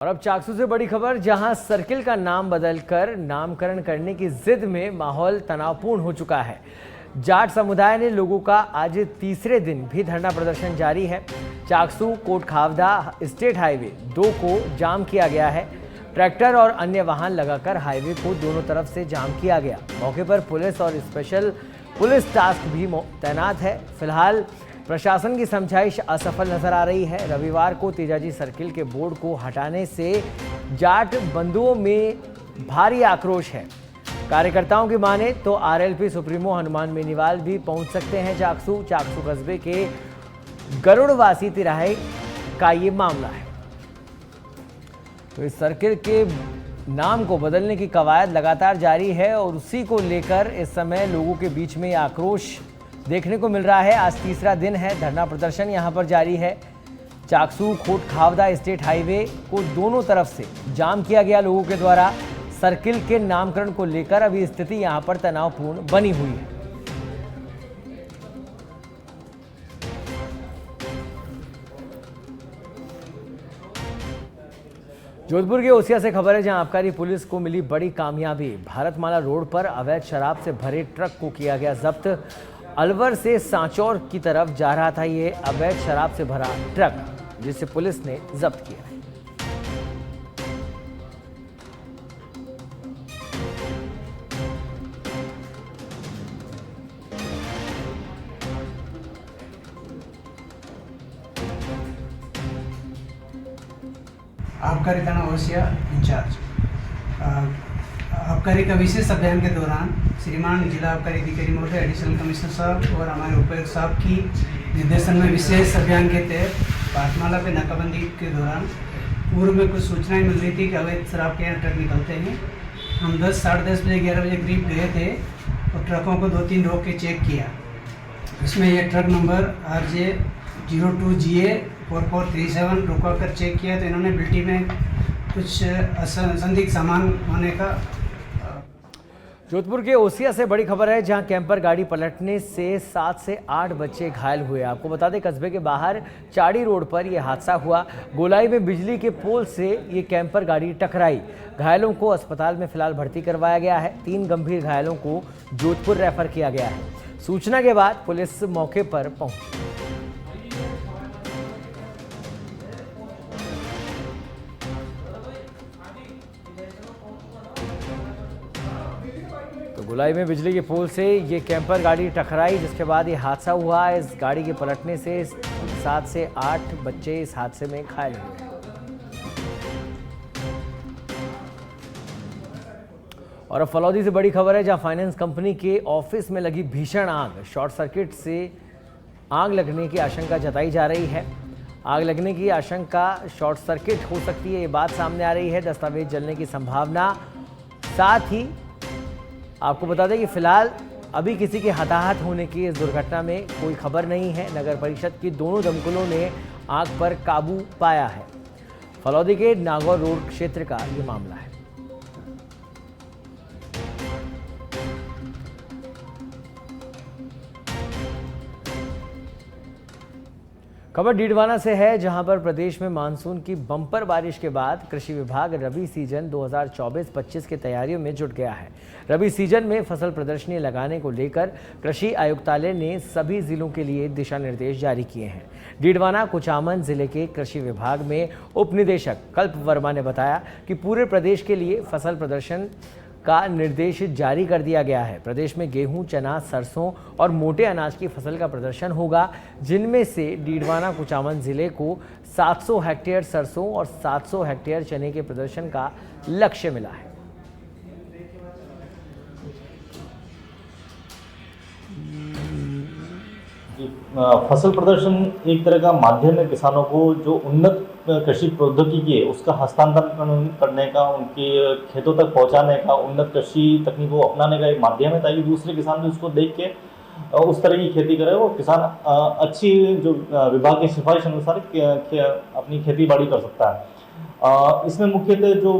और अब चाकसू से बड़ी खबर, जहां सर्किल का नाम बदलकर नामकरण करने की जिद में माहौल तनावपूर्ण हो चुका है। जाट समुदाय ने लोगों का आज तीसरे दिन भी धरना प्रदर्शन जारी है। चाकसू कोटखावदा स्टेट हाईवे 2 को जाम किया गया है। ट्रैक्टर और अन्य वाहन लगाकर हाईवे को दोनों तरफ से जाम किया गया। मौके पर पुलिस और स्पेशल पुलिस टास्क भी तैनात है। फिलहाल प्रशासन की समझाइश असफल नजर आ रही है। रविवार को तेजाजी सर्किल के बोर्ड को हटाने से जाट बंधुओं में भारी आक्रोश है। कार्यकर्ताओं की माने तो आरएलपी सुप्रीमो हनुमान बेनीवाल भी पहुंच सकते हैं चाकसू कस्बे के गरुड़वासी तिराहे का ये मामला है। तो इस सर्किल के नाम को बदलने की कवायद लगातार जारी है और उसी को लेकर इस समय लोगों के बीच में आक्रोश देखने को मिल रहा है। आज तीसरा दिन है, धरना प्रदर्शन यहां पर जारी है। चाकसू कोटखावदा स्टेट हाईवे को दोनों तरफ से जाम किया गया लोगों के द्वारा। सर्किल के नामकरण को लेकर अभी स्थिति यहां पर तनावपूर्ण बनी हुई है। जोधपुर के ओसिया से खबर है, जहां आबकारी पुलिस को मिली बड़ी कामयाबी। भारतमाला रोड पर अवैध शराब से भरे ट्रक को किया गया जब्त। अलवर से सांचौर की तरफ जा रहा था ये अवैध शराब से भरा ट्रक, जिसे पुलिस ने जब्त किया। आबकारी थाना ओसिया इंचार्ज। आबकारी का विशेष अभियान के दौरान श्रीमान जिला आबकारी अधिकारी महोदय, एडिशनल कमिश्नर साहब और हमारे उपायुक्त साहब की निर्देशन में विशेष अभियान के तहत भारतमाला पे नाकाबंदी के दौरान पूर्व में कुछ सूचनाएं मिल रही थी कि अवैध शराब के यहाँ ट्रक निकलते हैं। हम 10 साढ़े 10 बजे 11 बजे करीब गए थे और ट्रकों को 2-3 रोक के चेक किया। इसमें यह ट्रक नंबर RJ 02GA 4437 रुका कर चेक किया तो इन्होंने बिल्टी में कुछ संदिग्ध सामान होने का। जोधपुर के ओसिया से बड़ी खबर है, जहां कैंपर गाड़ी पलटने से 7 से 8 बच्चे घायल हुए। आपको बता दें, कस्बे के बाहर चाड़ी रोड पर यह हादसा हुआ। गोलाई में बिजली के पोल से ये कैंपर गाड़ी टकराई। घायलों को अस्पताल में फिलहाल भर्ती करवाया गया है। 3 गंभीर घायलों को जोधपुर रेफर किया गया है। सूचना के बाद पुलिस मौके पर पहुंची। गोलाई में बिजली के पोल से ये कैंपर गाड़ी टकराई, जिसके बाद ये हादसा हुआ। इस गाड़ी के पलटने से 7 से 8 बच्चे इस हादसे में घायल हुए। और अब फलौदी से बड़ी खबर है, जहां फाइनेंस कंपनी के ऑफिस में लगी भीषण आग। शॉर्ट सर्किट से आग लगने की आशंका जताई जा रही है। आग लगने की आशंका शॉर्ट सर्किट हो सकती है, ये बात सामने आ रही है। दस्तावेज जलने की संभावना। साथ ही आपको बता दें कि फिलहाल अभी किसी के हताहत होने की इस दुर्घटना में कोई खबर नहीं है। नगर परिषद की दोनों दमकलों ने आग पर काबू पाया है। फलौदी के नागौर रोड क्षेत्र का ये मामला है। खबर डीडवाना से है, जहां पर प्रदेश में मानसून की बम्पर बारिश के बाद कृषि विभाग रबी सीजन 2024-25 की तैयारियों में जुट गया है। रबी सीजन में फसल प्रदर्शनी लगाने को लेकर कृषि आयुक्तालय ने सभी जिलों के लिए दिशा निर्देश जारी किए हैं। डीडवाना कुचामन जिले के कृषि विभाग में उप निदेशक कल्प वर्मा ने बताया कि पूरे प्रदेश के लिए फसल प्रदर्शन का निर्देश जारी कर दिया गया है। प्रदेश में गेहूं, चना, सरसों और मोटे अनाज की फसल का प्रदर्शन होगा, जिनमें से डीडवाना कुचामन जिले को 700 हेक्टेयर सरसों और 700 हेक्टेयर चने के प्रदर्शन का लक्ष्य मिला है। फसल प्रदर्शन एक तरह का माध्यम है किसानों को जो उन्नत कृषि प्रौद्योगिकी है उसका हस्तांतरण करने का, उनके खेतों तक पहुंचाने का, उन्नत कृषि तकनीक को अपनाने का एक माध्यम है, ताकि दूसरे किसान भी उसको देख के उस तरह की खेती करे। वो किसान अच्छी जो विभाग की सिफारिश अनुसार अपनी खेती बाड़ी कर सकता है। इसमें मुख्यतः जो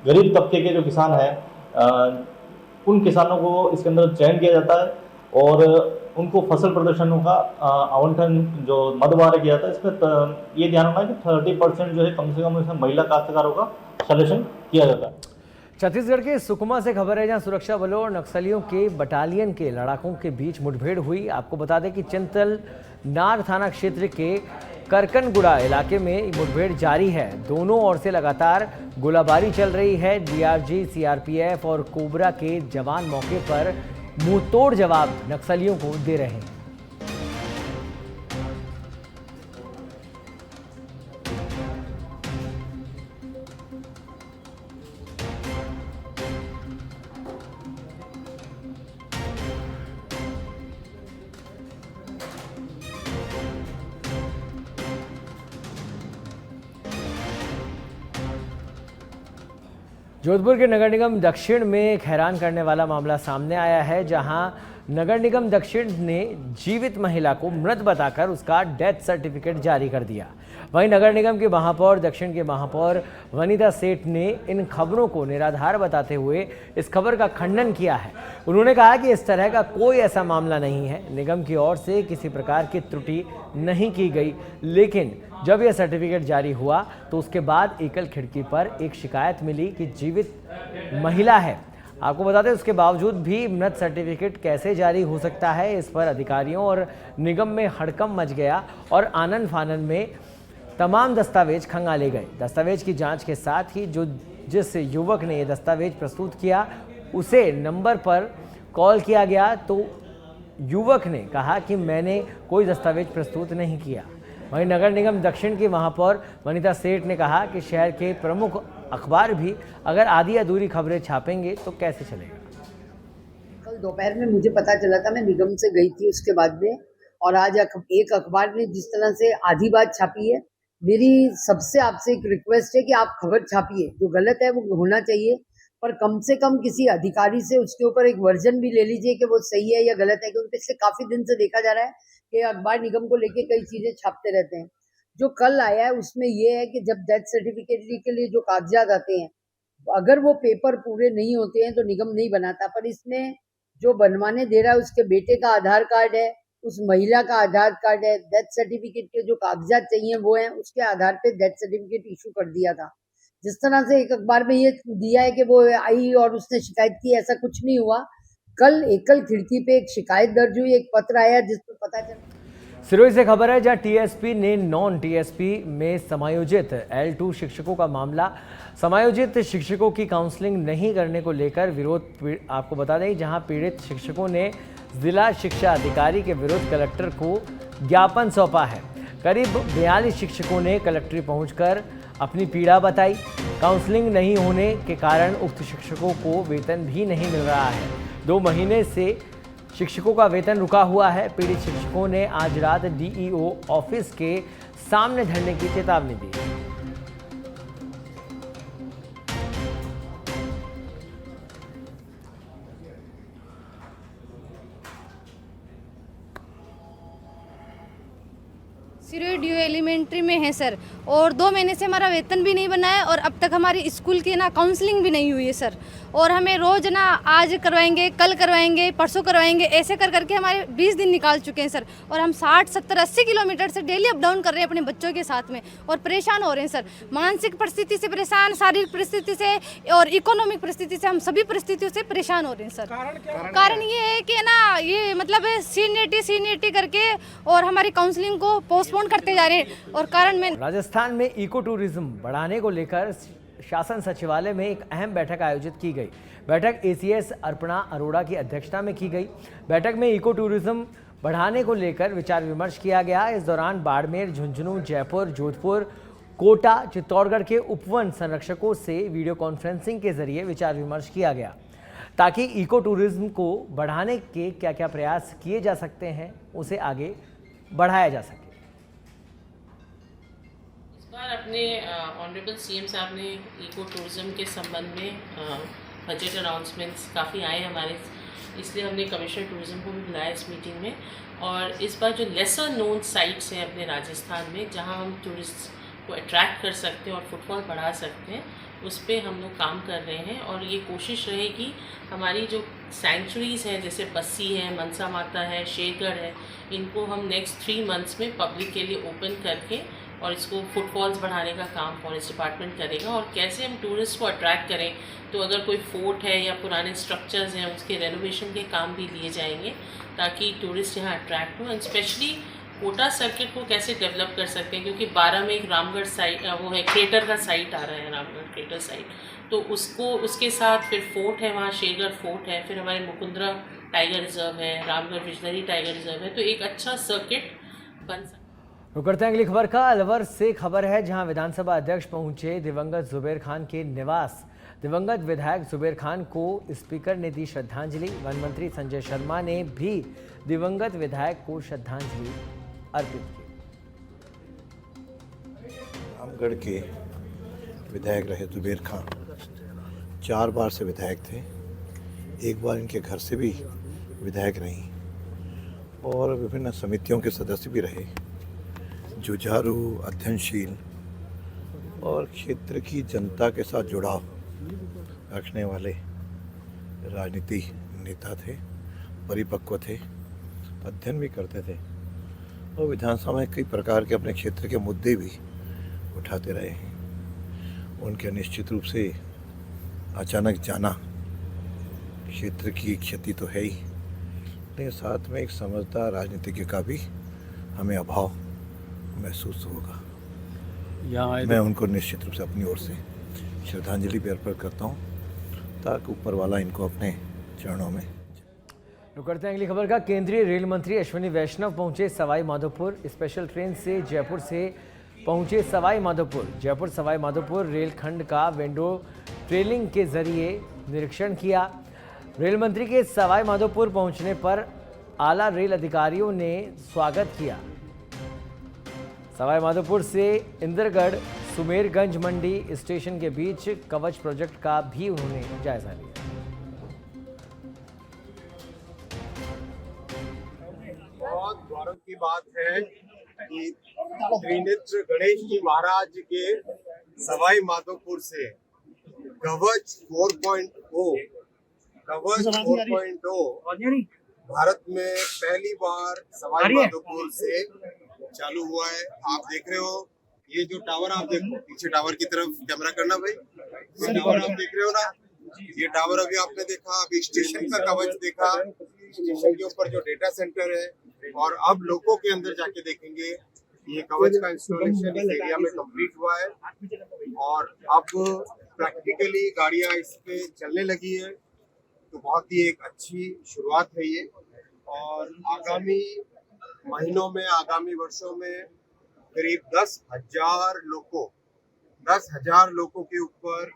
गरीब तबके के जो किसान हैं उन किसानों को इसके अंदर चयन किया जाता है और उनको फसल प्रदर्शनों का आवंटन जो मद द्वारा किया था, इसमें ये ध्यान रखना कि 30% जो है कम से कम इसमें महिला काश्तकारों का सलेक्शन किया जाता है। छत्तीसगढ़ के सुकमा से खबर है, जहां सुरक्षा बलों और नक्सलियों के बटालियन के लड़ाकों के बीच मुठभेड़ हुई। आपको बता दें कि चिंतल नार थाना क्षेत्र के करकनगुड़ा इलाके में मुठभेड़ जारी है। दोनों ओर से लगातार गोलाबारी चल रही है। डीआरजी, सीआरपीएफ और कोबरा के जवान मौके पर मुंहतोड़ जवाब नक्सलियों को दे रहे हैं। जोधपुर के नगर निगम दक्षिण में एक हैरान करने वाला मामला सामने आया है, जहां नगर निगम दक्षिण ने जीवित महिला को मृत बताकर उसका डेथ सर्टिफिकेट जारी कर दिया। वहीं नगर निगम के महापौर दक्षिण के महापौर वनिता सेठ ने इन खबरों को निराधार बताते हुए इस खबर का खंडन किया है। उन्होंने कहा कि इस तरह का कोई ऐसा मामला नहीं है, निगम की ओर से किसी प्रकार की त्रुटि नहीं की गई, लेकिन जब यह सर्टिफिकेट जारी हुआ तो उसके बाद एकल खिड़की पर एक शिकायत मिली कि जीवित महिला है। आपको बता दें, उसके बावजूद भी मृत सर्टिफिकेट कैसे जारी हो सकता है, इस पर अधिकारियों और निगम में हड़कंप मच गया और आनन फानन में तमाम दस्तावेज खंगाले गए। दस्तावेज की जांच के साथ ही जिस युवक ने ये दस्तावेज प्रस्तुत किया उसे नंबर पर कॉल किया गया तो युवक ने कहा कि मैंने कोई दस्तावेज प्रस्तुत नहीं किया। वहीं नगर निगम दक्षिण की महापौर वनिता सेठ ने कहा कि शहर के प्रमुख अखबार भी अगर आधी अधूरी खबरें छापेंगे तो कैसे चलेगा। कल दोपहर में मुझे पता चला था, मैं निगम से गई थी उसके बाद में, और आज एक अखबार ने जिस तरह से आधी बात छापी है, मेरी सबसे आपसे एक रिक्वेस्ट है कि आप खबर छापिए, जो गलत है वो होना चाहिए, पर कम से कम किसी अधिकारी से उसके ऊपर एक वर्जन भी ले लीजिए कि वो सही है या गलत है, क्योंकि पिछले काफी दिन से देखा जा रहा है कि अखबार निगम को लेके कई चीजें छापते रहते हैं। जो कल आया है उसमें ये है कि जब डेथ सर्टिफिकेट के लिए जो कागजात आते हैं, अगर वो पेपर पूरे नहीं होते हैं तो निगम नहीं बनाता, पर इसमें जो बनवाने दे रहा है उसके बेटे का आधार कार्ड है, उस महिला का आधार कार्ड है, डेथ सर्टिफिकेट के जो कागजात चाहिए वो हैं, उसके आधार पे डेथ सर्टिफिकेट इशू कर दिया था। जिस तरह से एक अखबार में ये दिया है कि वो आई और उसने शिकायत की, ऐसा कुछ नहीं हुआ। कल एकल खिड़की पे एक शिकायत दर्ज हुई, एक पत्र आया जिसमें पता चला। सिरोही से खबर है, जहां टीएसपी ने नॉन टीएसपी में समायोजित L2 शिक्षकों का मामला, समायोजित शिक्षकों की काउंसलिंग नहीं करने को लेकर विरोध। आपको बता दें, जहां पीड़ित शिक्षकों ने जिला शिक्षा अधिकारी के विरुद्ध कलेक्टर को ज्ञापन सौंपा है। करीब 42 शिक्षकों ने कलेक्ट्री पहुंचकर अपनी पीड़ा बताई। काउंसलिंग नहीं होने के कारण उक्त शिक्षकों को वेतन भी नहीं मिल रहा है। 2 महीने से शिक्षकों का वेतन रुका हुआ है। पीड़ित शिक्षकों ने आज रात डीईओ ऑफिस के सामने धरने की चेतावनी दी। सिरोही डी एलिमेंट्री में है सर, और 2 महीने से हमारा वेतन भी नहीं बना है और अब तक हमारी स्कूल की ना काउंसलिंग भी नहीं हुई है सर। और हमें रोज़ ना आज करवाएंगे, कल करवाएंगे, परसों करवाएंगे, ऐसे कर करके हमारे 20 दिन निकाल चुके हैं सर। और हम 60, 70, 80 किलोमीटर से डेली अप डाउन कर रहे हैं अपने बच्चों के साथ में और परेशान हो रहे हैं सर। मानसिक परिस्थिति से परेशान, शारीरिक परिस्थिति से और इकोनॉमिक परिस्थिति से, हम सभी परिस्थितियों से परेशान हो रहे हैं सर। कारण ये है कि ना ये मतलब सीनियरिटी करके और हमारी काउंसलिंग को पोस्टपोन करते जा रहे हैं। और कारण में राजस्थान में इको टूरिज्म बढ़ाने को लेकर शासन सचिवालय में एक अहम बैठक आयोजित की गई। बैठक एसीएस अर्पणा अरोड़ा की अध्यक्षता में की गई। बैठक में इको टूरिज्म बढ़ाने को लेकर विचार विमर्श किया गया। इस दौरान बाड़मेर, झुंझुनू, जयपुर, जोधपुर, कोटा, चित्तौड़गढ़ के उपवन संरक्षकों से वीडियो कॉन्फ्रेंसिंग के जरिए विचार विमर्श किया गया, ताकि इको टूरिज्म को बढ़ाने के क्या क्या प्रयास किए जा सकते हैं उसे आगे बढ़ाया जा सके। अपने ऑनरेबल सीएम साहब ने इको टूरिज़्म के संबंध में बजट अनाउंसमेंट्स काफ़ी आए हमारे, इसलिए हमने कमिश्नर टूरिज़्म को भी बुलाया इस मीटिंग में। और इस बार जो लेसर नोन साइट्स हैं अपने राजस्थान में, जहां हम टूरिस्ट को अट्रैक्ट कर सकते हैं और फुटफॉल बढ़ा सकते हैं, उस पर हम लोग काम कर रहे हैं। और ये कोशिश रहेगी हमारी जो सेंचुरीज़ हैं जैसे बस्सी है, मनसा माता है, शेरगढ़ है, इनको हम नेक्स्ट 3 मंथ्स में पब्लिक के लिए ओपन करके और इसको फुटफॉल्स बढ़ाने का काम फॉरेस्ट डिपार्टमेंट करेगा। और कैसे हम टूरिस्ट को अट्रैक्ट करें, तो अगर कोई फोर्ट है या पुराने स्ट्रक्चर्स हैं उसके रेनोवेशन के काम भी लिए जाएंगे ताकि टूरिस्ट यहाँ अट्रैक्ट हो। एंड स्पेशली कोटा सर्किट को कैसे डेवलप कर सकते हैं, क्योंकि 12 में एक रामगढ़ साइट वो है, क्रेटर का साइट आ रहा है, रामगढ़ क्रेटर साइट, तो उसको उसके साथ फिर फोर्ट है वहाँ, शेरगढ़ फोर्ट है, फिर हमारे मुकुंदरा टाइगर रिजर्व है, रामगढ़ विजनरी टाइगर रिजर्व है, तो एक अच्छा सर्किट बन सकता है। रुक करते हैं अगली खबर का। अलवर से खबर है जहां विधानसभा अध्यक्ष पहुंचे दिवंगत जुबेर खान के निवास। दिवंगत विधायक जुबेर खान को स्पीकर ने दी श्रद्धांजलि। वन मंत्री संजय शर्मा ने भी दिवंगत विधायक को श्रद्धांजलि अर्पित की। रामगढ़ के विधायक रहे जुबेर खान, 4 बार से विधायक थे, एक बार इनके घर से भी विधायक रही और विभिन्न समितियों के सदस्य भी रहे। जुझारू, अध्ययनशील और क्षेत्र की जनता के साथ जुड़ाव रखने वाले राजनीति नेता थे, परिपक्व थे, अध्ययन भी करते थे और विधानसभा में कई प्रकार के अपने क्षेत्र के मुद्दे भी उठाते रहे हैं। उनके निश्चित रूप से अचानक जाना क्षेत्र की क्षति तो है ही, लेकिन साथ में एक समझदार राजनीतिज्ञ का भी हमें अभाव महसूस होगा। मैं उनको निश्चित रूप से अपनी ओर से श्रद्धांजलि भी अर्पित करता हूँ ताकि ऊपर वाला इनको अपने चरणों में। रुक करते हैं अगली खबर का। केंद्रीय रेल मंत्री अश्विनी वैष्णव पहुंचे सवाई माधोपुर। स्पेशल ट्रेन से जयपुर से पहुंचे सवाई माधोपुर। जयपुर सवाई माधोपुर रेलखंड का विंडो ट्रेलिंग के जरिए निरीक्षण किया। रेल मंत्री के सवाई माधोपुर पहुंचने पर आला रेल अधिकारियों ने स्वागत किया। सवाई माधोपुर से इंदरगढ़ सुमेरगंज मंडी स्टेशन के बीच कवच प्रोजेक्ट का भी उन्होंने जायजा लिया। बहुत गौरव की बात है कि त्रिनेत्र गणेश जी महाराज के सवाई माधोपुर से कवच 4.0 भारत में पहली बार सवाई माधोपुर से चालू हुआ है। आप देख रहे हो ये जो टावर, आप देखो पीछे टावर की तरफ कैमरा करना भाई, ये टावर आप देख रहे हो ना, ये टावर अभी आपने देखा, अभी स्टेशन का कवच देखा, स्टेशन के ऊपर जो डेटा सेंटर है, और अब लोगों के अंदर जाके देखेंगे ये कवच का इंस्टॉलेशन इस एरिया में कंप्लीट हुआ है और अब प्रैक्टिकली गाड़ियां इस पे चलने लगी है। तो बहुत ही एक अच्छी शुरुआत है ये, और आगामी महीनों में, आगामी वर्षों में करीब 10,000 लोगों के ऊपर